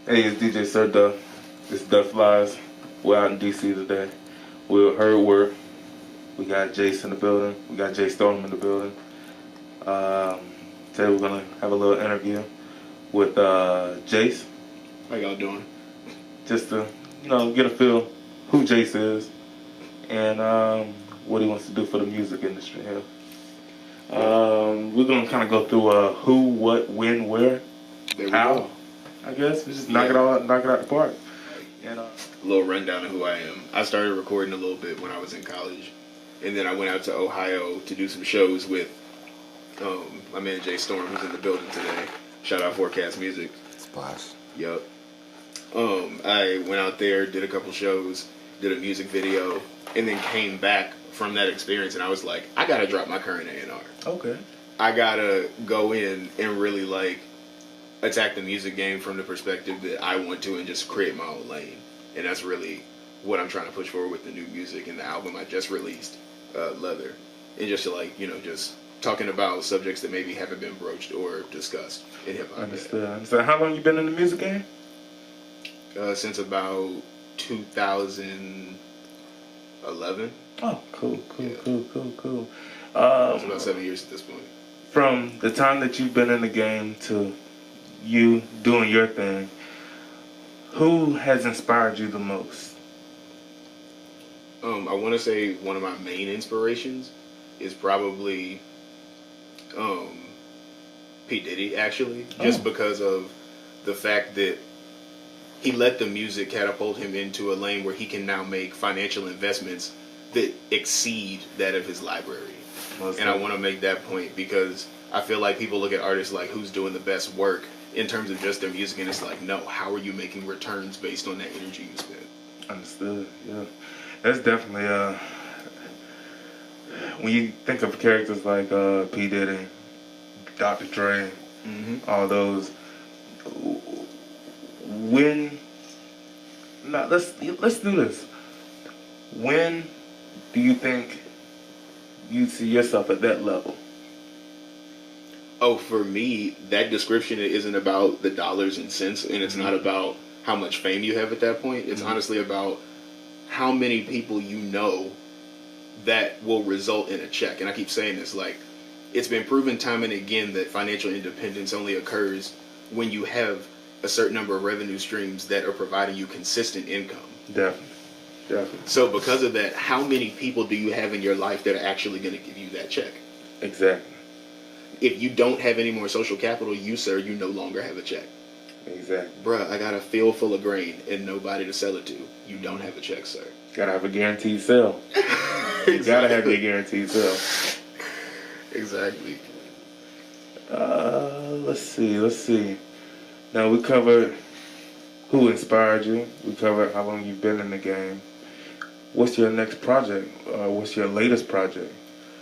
Hey, it's DJ Sir Duff. It's Dufflives. We're out in DC today. We're Heardwork. We got Jace in the building. We got Jace Storm in the building. Today we're gonna have a little interview with Jace. How y'all doing? Just to, get a feel who Jace is and what he wants to do for the music industry here. We're gonna kind of go through who, what, when, where, how. I guess we just knock it out the park. And a little rundown of who I am. I started recording a little bit when I was in college, and then I went out to Ohio to do some shows with my man Jace Storm, who's in the building today. Shout out Forecast Music. Splash. Yup. I went out there, did a couple shows, did a music video, and then came back from that experience, and I was like, I gotta drop my current A&R. okay. I gotta go in and really attack the music game from the perspective that I want to and just create my own lane. And that's really what I'm trying to push forward with the new music and the album I just released, Leather. And just to just talking about subjects that maybe haven't been broached or discussed in hip hop. Understood. So how long you been in the music game? Since about 2011. Oh, cool. It's about 7 years at this point. From the time that you've been in the game to you doing your thing, who has inspired you the most? I want to say one of my main inspirations is probably P. Diddy, actually. Just because of the fact that he let the music catapult him into a lane where he can now make financial investments that exceed that of his library. And I want to make that point because I feel like people look at artists like who's doing the best work in terms of just their music, and it's like, no, how are you making returns based on that energy you spend? Understood, yeah. That's definitely, when you think of characters like P. Diddy, Dr. Dre, all those, let's do this. When do you think you see yourself at that level? Oh, for me, that description isn't about the dollars and cents, and it's not about how much fame you have at that point. It's honestly about how many people you know that will result in a check. And I keep saying this, it's been proven time and again that financial independence only occurs when you have a certain number of revenue streams that are providing you consistent income. Definitely. So because of that, how many people do you have in your life that are actually going to give you that check? Exactly. If you don't have any more social capital, you no longer have a check. Exactly. Bruh, I got a field full of grain and nobody to sell it to. You don't have a check, sir. Gotta have a guaranteed sale. You gotta have your guaranteed sale. Exactly. Let's see. Now we covered who inspired you. We covered how long you've been in the game. What's your next project? What's your latest project?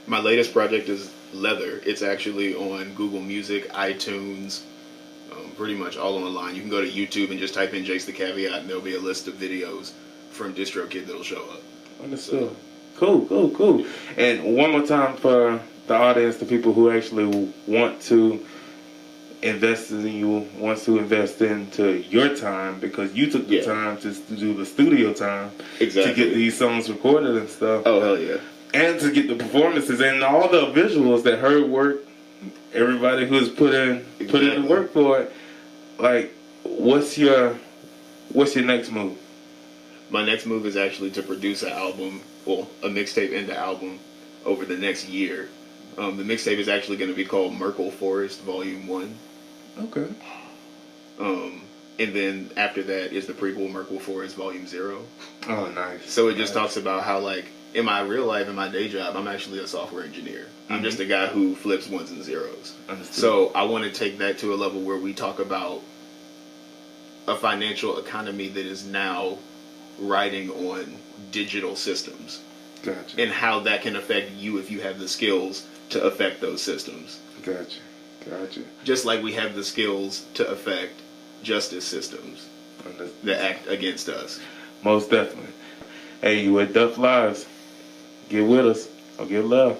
My latest project is Leather. It's actually on Google Music, iTunes, pretty much all online. You can go to YouTube and just type in Jace the Caveat and there'll be a list of videos from DistroKid that'll show up. Understood. Cool. And one more time for the audience, the people who actually want to invest in you, wants to invest into your time because you took the time to do the studio time to get these songs recorded and stuff. Oh, hell yeah. And to get the performances and all the visuals that Heardwork, everybody who's put in the work for it. What's your next move? My next move is actually to produce an album, a mixtape and the album over the next year. The mixtape is actually going to be called Merkle Forest Volume 1. Okay. And then after that is the prequel Merkle Forest Volume 0. Oh, nice. So it just talks about how, in my real life, in my day job, I'm actually a software engineer. I'm just a guy who flips ones and zeros. Understood. So I want to take that to a level where we talk about a financial economy that is now riding on digital systems. Gotcha. And how that can affect you if you have the skills to affect those systems. Gotcha. Just like we have the skills to affect justice systems that act against us. Most definitely. Hey, you at Dufflives. Get with us or get love.